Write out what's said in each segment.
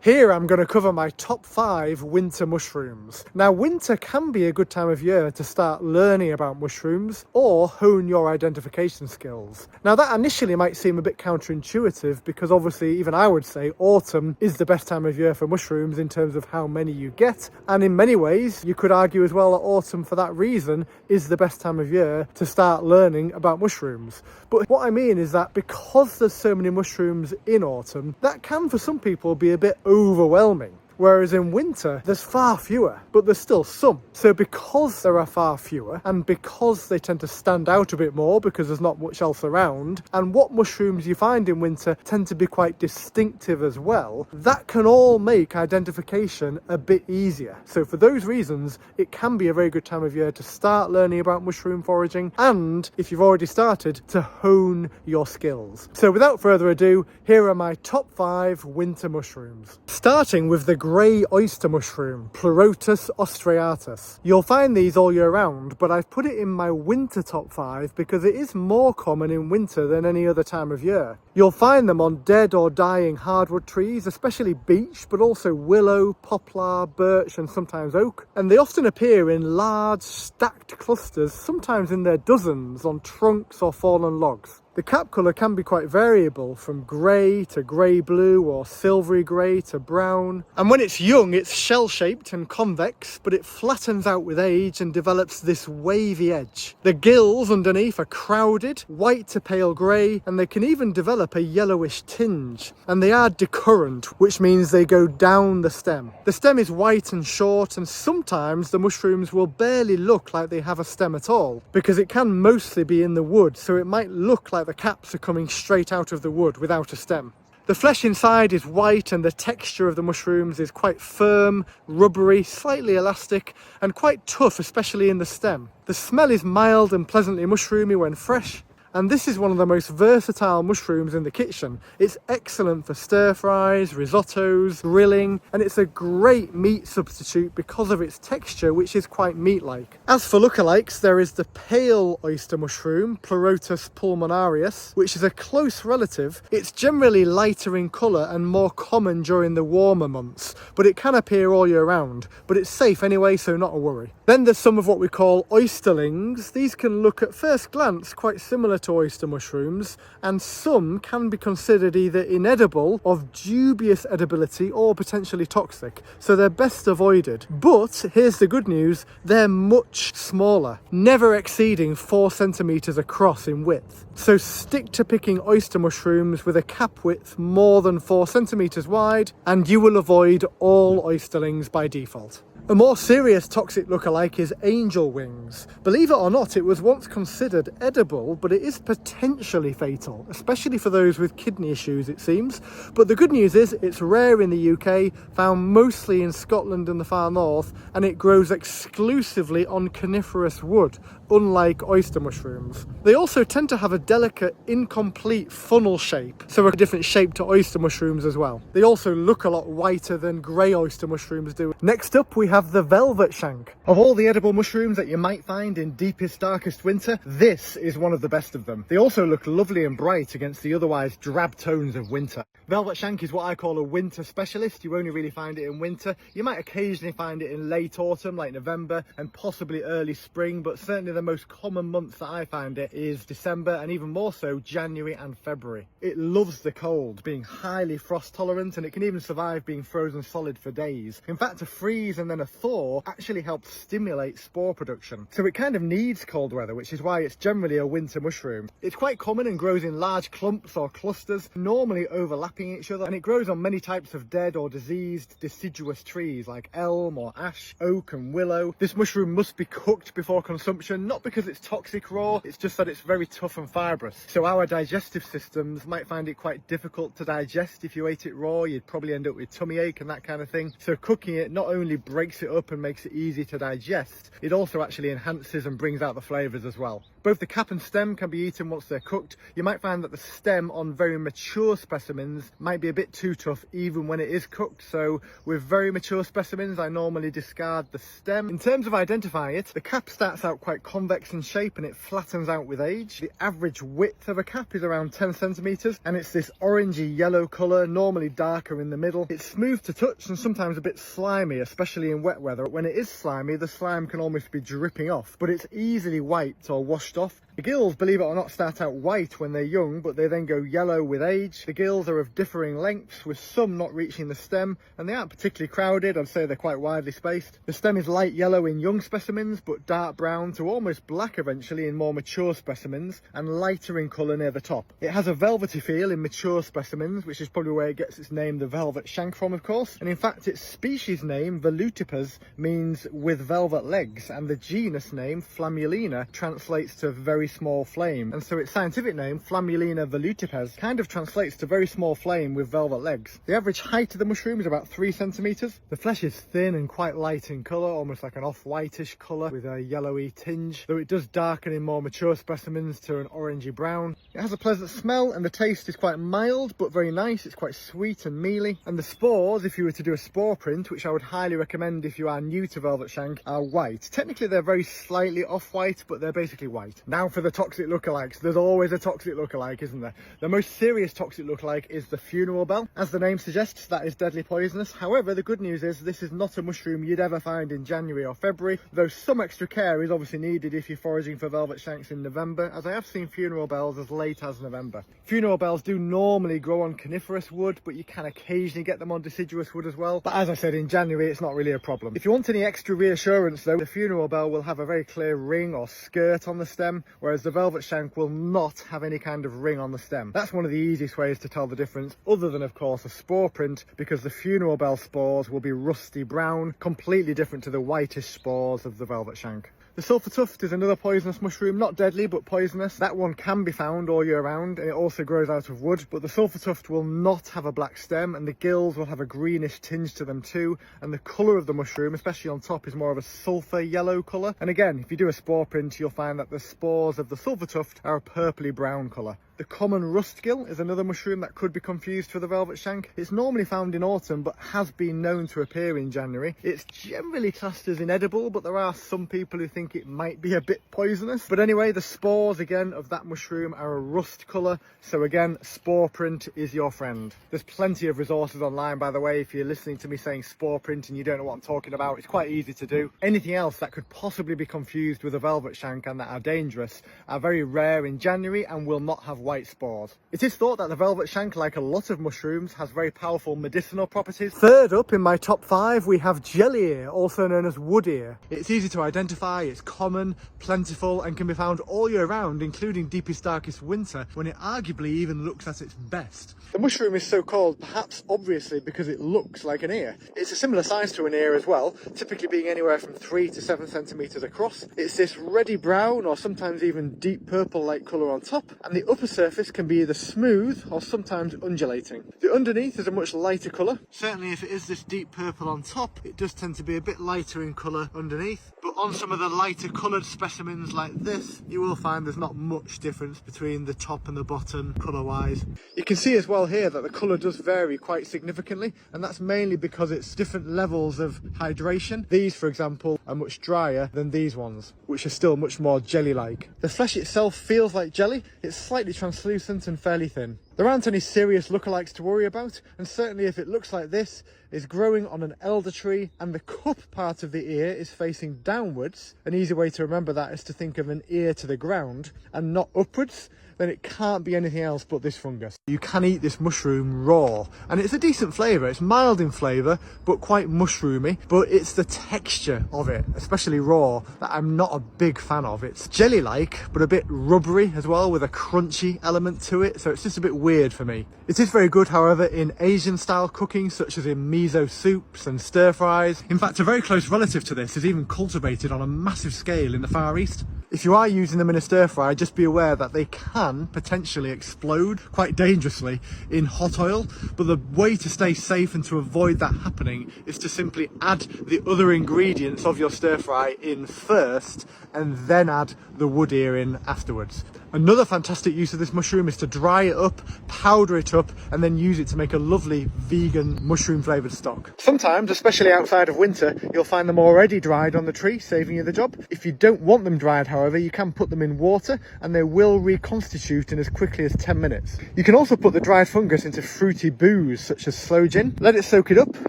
Here I'm going to cover my top 5 winter mushrooms. Now winter can be a good time of year to start learning about mushrooms or hone your identification skills. Now that initially might seem a bit counterintuitive because obviously even I would say autumn is the best time of year for mushrooms in terms of how many you get, and in many ways you could argue as well that autumn for that reason is the best time of year to start learning about mushrooms. But what I mean is that because there's so many mushrooms in autumn, that can for some people be a bit overwhelming. Whereas in winter, there's far fewer, but there's still some. So because there are far fewer, and because they tend to stand out a bit more because there's not much else around, and what mushrooms you find in winter tend to be quite distinctive as well, that can all make identification a bit easier. So for those reasons, it can be a very good time of year to start learning about mushroom foraging, and if you've already started, to hone your skills. So without further ado, here are my top 5 winter mushrooms. Starting with the grey oyster mushroom, Pleurotus ostreatus. You'll find these all year round, but I've put it in my winter top 5 because it is more common in winter than any other time of year. You'll find them on dead or dying hardwood trees, especially beech, but also willow, poplar, birch and sometimes oak. And they often appear in large stacked clusters, sometimes in their dozens, on trunks or fallen logs. The cap colour can be quite variable, from grey to grey-blue or silvery grey to brown. And when it's young, it's shell-shaped and convex, but it flattens out with age and develops this wavy edge. The gills underneath are crowded, white to pale grey, and they can even develop a yellowish tinge. And they are decurrent, which means they go down the stem. The stem is white and short, and sometimes the mushrooms will barely look like they have a stem at all, because it can mostly be in the wood, so it might look like the caps are coming straight out of the wood without a stem. The flesh inside is white and the texture of the mushrooms is quite firm, rubbery, slightly elastic and quite tough, especially in the stem. The smell is mild and pleasantly mushroomy when fresh. And this is one of the most versatile mushrooms in the kitchen. It's excellent for stir fries, risottos, grilling, and it's a great meat substitute because of its texture, which is quite meat-like. As for lookalikes, there is the pale oyster mushroom, Pleurotus pulmonarius, which is a close relative. It's generally lighter in colour and more common during the warmer months, but it can appear all year round. But it's safe anyway, so not a worry. Then there's some of what we call oysterlings. These can look at first glance quite similar to oyster mushrooms, and some can be considered either inedible, of dubious edibility, or potentially toxic, so they're best avoided. But here's the good news, they're much smaller, never exceeding 4 centimeters across in width. So stick to picking oyster mushrooms with a cap width more than 4 centimeters wide, and you will avoid all oysterlings by default. A more serious toxic lookalike is angel wings. Believe it or not, it was once considered edible, but it is potentially fatal, especially for those with kidney issues, it seems. But the good news is it's rare in the UK, found mostly in Scotland and the far north, and it grows exclusively on coniferous wood, unlike oyster mushrooms. They also tend to have a delicate, incomplete funnel shape, so a different shape to oyster mushrooms as well. They also look a lot whiter than grey oyster mushrooms do. Next up, we have the velvet shank. Of all the edible mushrooms that you might find in deepest, darkest winter, this is one of the best of them. They also look lovely and bright against the otherwise drab tones of winter. Velvet shank is what I call a winter specialist. You only really find it in winter. You might occasionally find it in late autumn, like November, and possibly early spring, but certainly the most common months that I find it is December, and even more so January and February. It loves the cold, being highly frost tolerant, and it can even survive being frozen solid for days. In fact, a freeze and then a thaw actually helps stimulate spore production. So it kind of needs cold weather, which is why it's generally a winter mushroom. It's quite common and grows in large clumps or clusters, normally overlapping each other, and it grows on many types of dead or diseased deciduous trees like elm or ash, oak and willow. This mushroom must be cooked before consumption, not because it's toxic raw, it's just that it's very tough and fibrous. So our digestive systems might find it quite difficult to digest. If you ate it raw, you'd probably end up with tummy ache and that kind of thing. So cooking it not only breaks it up and makes it easy to digest, it also actually enhances and brings out the flavours as well. Both the cap and stem can be eaten once they're cooked. You might find that the stem on very mature specimens might be a bit too tough even when it is cooked. So with very mature specimens, I normally discard the stem. In terms of identifying it, the cap starts out quite convex in shape and it flattens out with age. The average width of a cap is around 10 centimeters and it's this orangey yellow color, normally darker in the middle. It's smooth to touch and sometimes a bit slimy, especially in wet weather. When it is slimy, the slime can almost be dripping off, but it's easily wiped or washed off. The gills, believe it or not, start out white when they're young, but they then go yellow with age. The gills are of differing lengths, with some not reaching the stem, and they aren't particularly crowded. I'd say they're quite widely spaced. The stem is light yellow in young specimens, but dark brown to almost black eventually in more mature specimens, and lighter in colour near the top. It has a velvety feel in mature specimens, which is probably where it gets its name, the velvet shank, from, of course. And in fact, its species name, Velutipes, means with velvet legs, and the genus name, Flammulina, translates to very small flame, and so its scientific name, Flammulina velutipes, kind of translates to very small flame with velvet legs. The average height of the mushroom is about 3 centimeters. The flesh is thin and quite light in colour, almost like an off-whitish colour with a yellowy tinge, though it does darken in more mature specimens to an orangey brown. It has a pleasant smell and the taste is quite mild but very nice. It's quite sweet and mealy, and the spores, if you were to do a spore print, which I would highly recommend if you are new to velvet shank, are white. Technically they're very slightly off-white, but they're basically white. Now for the toxic lookalikes. There's always a toxic lookalike, isn't there? The most serious toxic lookalike is the funeral bell. As the name suggests, that is deadly poisonous. However, the good news is this is not a mushroom you'd ever find in January or February, though some extra care is obviously needed if you're foraging for velvet shanks in November, as I have seen funeral bells as late as November. Funeral bells do normally grow on coniferous wood, but you can occasionally get them on deciduous wood as well. But as I said, in January it's not really a problem. If you want any extra reassurance though, the funeral bell will have a very clear ring or skirt on the stem, whereas the velvet shank will not have any kind of ring on the stem. That's one of the easiest ways to tell the difference, other than of course a spore print, because the funeral bell spores will be rusty brown, completely different to the whitish spores of the velvet shank. The sulphur tuft is another poisonous mushroom, not deadly but poisonous. That one can be found all year round and it also grows out of wood, but the sulphur tuft will not have a black stem and the gills will have a greenish tinge to them too, and the colour of the mushroom, especially on top, is more of a sulphur yellow colour. And again, if you do a spore print, you'll find that the spores of the sulphur tuft are a purpley brown colour. The common rustgill is another mushroom that could be confused for the velvet shank. It's normally found in autumn but has been known to appear in January. It's generally classed as inedible, but there are some people who think it might be a bit poisonous. But anyway, the spores again of that mushroom are a rust colour, so again, spore print is your friend. There's plenty of resources online, by the way, if you're listening to me saying spore print and you don't know what I'm talking about. It's quite easy to do. Anything else that could possibly be confused with a velvet shank and that are dangerous are very rare in January and will not have white spores. It is thought that the velvet shank, like a lot of mushrooms, has very powerful medicinal properties. Third up in my top 5 we have jelly ear, also known as wood ear. It's easy to identify, it's common, plentiful, and can be found all year round, including deepest darkest winter, when it arguably even looks at its best. The mushroom is so called perhaps obviously because it looks like an ear. It's a similar size to an ear as well, typically being anywhere from 3 to 7 centimeters across. It's this reddy brown or sometimes even deep purple like colour on top, and the upper surface can be either smooth or sometimes undulating. The underneath is a much lighter colour. Certainly if it is this deep purple on top, it does tend to be a bit lighter in colour underneath, but on some of the lighter coloured specimens like this, you will find there's not much difference between the top and the bottom colour wise. You can see as well here that the colour does vary quite significantly, and that's mainly because it's different levels of hydration. These, for example, are much drier than these ones, which are still much more jelly-like. The flesh itself feels like jelly. It's slightly translucent and fairly thin. There aren't any serious lookalikes to worry about, and certainly if it looks like this, is growing on an elder tree and the cup part of the ear is facing downwards, an easy way to remember that is to think of an ear to the ground and not upwards, then it can't be anything else but this fungus. You can eat this mushroom raw, and it's a decent flavour. It's mild in flavour, but quite mushroomy, but it's the texture of it, especially raw, that I'm not a big fan of. It's jelly-like, but a bit rubbery as well, with a crunchy element to it, so it's just a bit weird for me. It is very good, however, in Asian-style cooking, such as in miso soups and stir-fries. In fact, a very close relative to this is even cultivated on a massive scale in the Far East. If you are using them in a stir fry, just be aware that they can potentially explode quite dangerously in hot oil, but the way to stay safe and to avoid that happening is to simply add the other ingredients of your stir fry in first and then add the wood ear in afterwards. Another fantastic use of this mushroom is to dry it up, powder it up, and then use it to make a lovely vegan mushroom flavoured stock. Sometimes, especially outside of winter, you'll find them already dried on the tree, saving you the job. If you don't want them dried, however, you can put them in water and they will reconstitute in as quickly as 10 minutes. You can also put the dried fungus into fruity booze such as sloe gin. Let it soak it up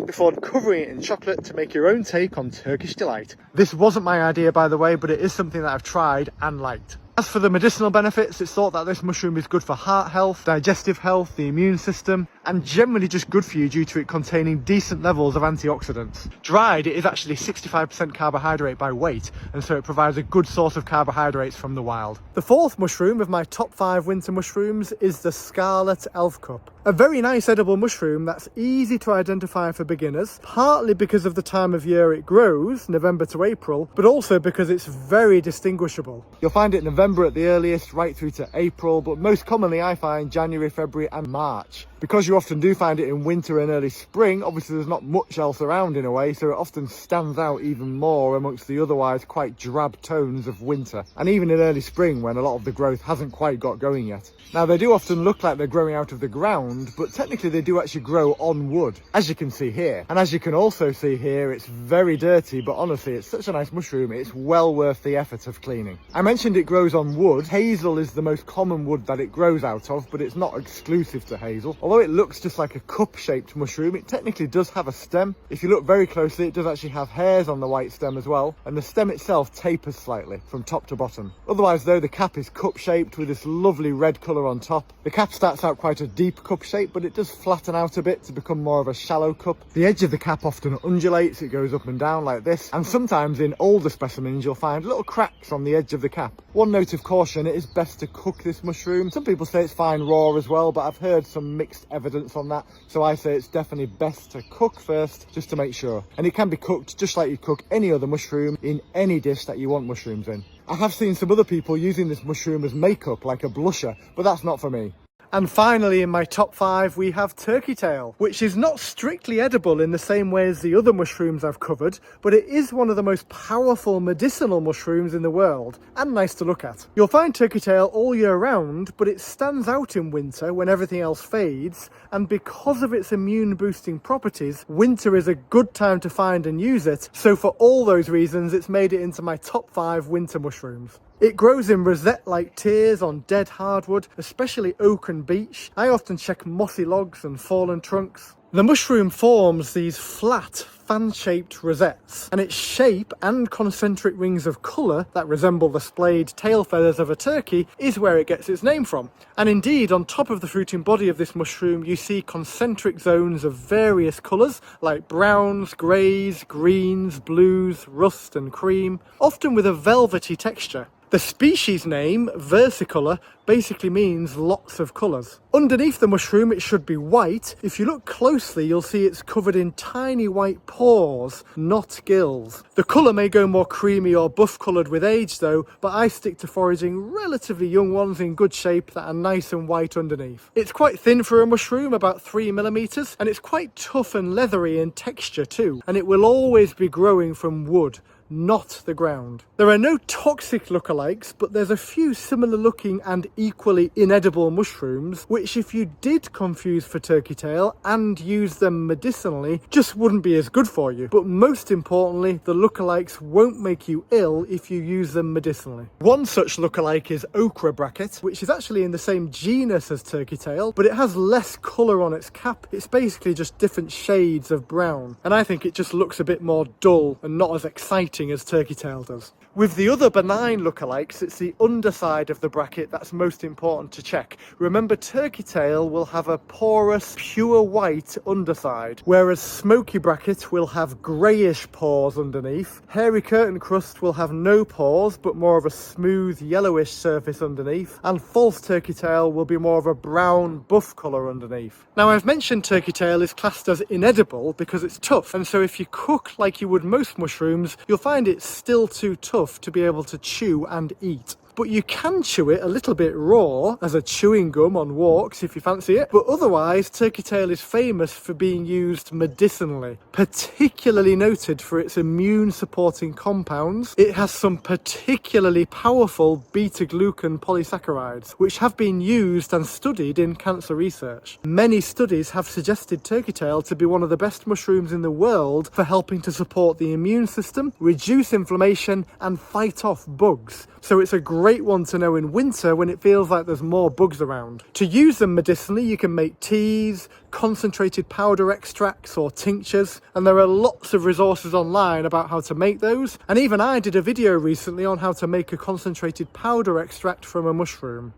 before covering it in chocolate to make your own take on Turkish delight. This wasn't my idea, by the way, but it is something that I've tried and liked. As for the medicinal benefits, it's thought that this mushroom is good for heart health, digestive health, the immune system, and generally just good for you due to it containing decent levels of antioxidants. Dried, it is actually 65% carbohydrate by weight, and so it provides a good source of carbohydrates from the wild. The fourth mushroom of my top 5 winter mushrooms is the scarlet elf cup. A very nice edible mushroom that's easy to identify for beginners, partly because of the time of year it grows, November to April, but also because it's very distinguishable. You'll find it in November at the earliest, right through to April, but most commonly I find January, February and March. Because you often do find it in winter and early spring, obviously there's not much else around in a way, so it often stands out even more amongst the otherwise quite drab tones of winter, and even in early spring when a lot of the growth hasn't quite got going yet. Now they do often look like they're growing out of the ground, but technically they do actually grow on wood, as you can see here. And as you can also see here, it's very dirty, but honestly it's such a nice mushroom, it's well worth the effort of cleaning. I mentioned it grows on wood. Hazel is the most common wood that it grows out of, but it's not exclusive to hazel. Although it looks just like a cup-shaped mushroom, it technically does have a stem. If you look very closely, it does actually have hairs on the white stem as well, and the stem itself tapers slightly from top to bottom. Otherwise though, the cap is cup-shaped with this lovely red colour on top. The cap starts out quite a deep cup shape, but it does flatten out a bit to become more of a shallow cup. The edge of the cap often undulates, it goes up and down like this, and sometimes in older specimens you'll find little cracks on the edge of the cap. One note of caution, it is best to cook this mushroom. Some people say it's fine raw as well, but I've heard some mixed evidence on that, so I say it's definitely best to cook first just to make sure. And it can be cooked just like you cook any other mushroom in any dish that you want mushrooms in. I have seen some other people using this mushroom as makeup, like a blusher, but that's not for me. And finally, in my top 5, we have turkey tail, which is not strictly edible in the same way as the other mushrooms I've covered, but it is one of the most powerful medicinal mushrooms in the world, and nice to look at. You'll find turkey tail all year round, but it stands out in winter when everything else fades, and because of its immune boosting properties, winter is a good time to find and use it, so for all those reasons, it's made it into my top 5 winter mushrooms. It grows in rosette-like tiers on dead hardwood, especially oak and beech. I often check mossy logs and fallen trunks. The mushroom forms these flat, fan-shaped rosettes, and its shape and concentric rings of colour that resemble the splayed tail feathers of a turkey is where it gets its name from. And indeed, on top of the fruiting body of this mushroom, you see concentric zones of various colours, like browns, greys, greens, blues, rust and cream, often with a velvety texture. The species name, versicolor, basically means lots of colours. Underneath the mushroom it should be white. If you look closely you'll see it's covered in tiny white pores, not gills. The colour may go more creamy or buff coloured with age though, but I stick to foraging relatively young ones in good shape that are nice and white underneath. It's quite thin for a mushroom, about 3mm, and it's quite tough and leathery in texture too, and it will always be growing from wood, not the ground. There are no toxic lookalikes, but there's a few similar looking and equally inedible mushrooms, which if you did confuse for turkey tail and use them medicinally, just wouldn't be as good for you. But most importantly, the lookalikes won't make you ill if you use them medicinally. One such lookalike is ochre bracket, which is actually in the same genus as turkey tail, but it has less colour on its cap. It's basically just different shades of brown, and I think it just looks a bit more dull and not as exciting as turkey tail does. With the other benign lookalikes, it's the underside of the bracket that's most important to check. Remember, turkey tail will have a porous, pure white underside, whereas smoky bracket will have greyish pores underneath. Hairy curtain crust will have no pores, but more of a smooth yellowish surface underneath, and false turkey tail will be more of a brown buff colour underneath. Now, I've mentioned turkey tail is classed as inedible because it's tough, and so if you cook like you would most mushrooms, you'll find find it still too tough to be able to chew and eat. But you can chew it a little bit raw as a chewing gum on walks if you fancy it. But otherwise, turkey tail is famous for being used medicinally, particularly noted for its immune supporting compounds. It has some particularly powerful beta-glucan polysaccharides, which have been used and studied in cancer research. Many studies have suggested turkey tail to be one of the best mushrooms in the world for helping to support the immune system, reduce inflammation, and fight off bugs. So it's a great one to know in winter when it feels like there's more bugs around. To use them medicinally, you can make teas, concentrated powder extracts or tinctures, and there are lots of resources online about how to make those. And even I did a video recently on how to make a concentrated powder extract from a mushroom.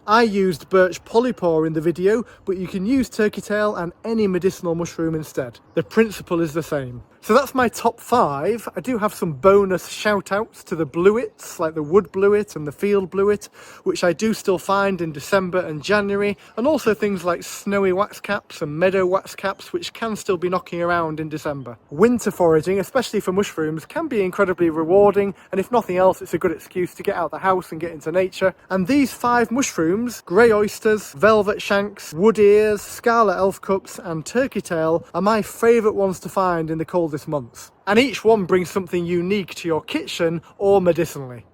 I used birch polypore in the video, but you can use turkey tail and any medicinal mushroom instead. The principle is the same. So that's my top 5. I do have some bonus shout outs to the bluets, like the wood bluet and the field bluet, which I do still find in December and January, and also things like snowy waxcaps and meadow waxcaps, which can still be knocking around in December. Winter foraging, especially for mushrooms, can be incredibly rewarding, and if nothing else, it's a good excuse to get out the house and get into nature. And these 5 mushrooms, grey oysters, velvet shanks, wood ears, scarlet elf cups, and turkey tail, are my favourite ones to find in the coldest months. And each one brings something unique to your kitchen or medicinally.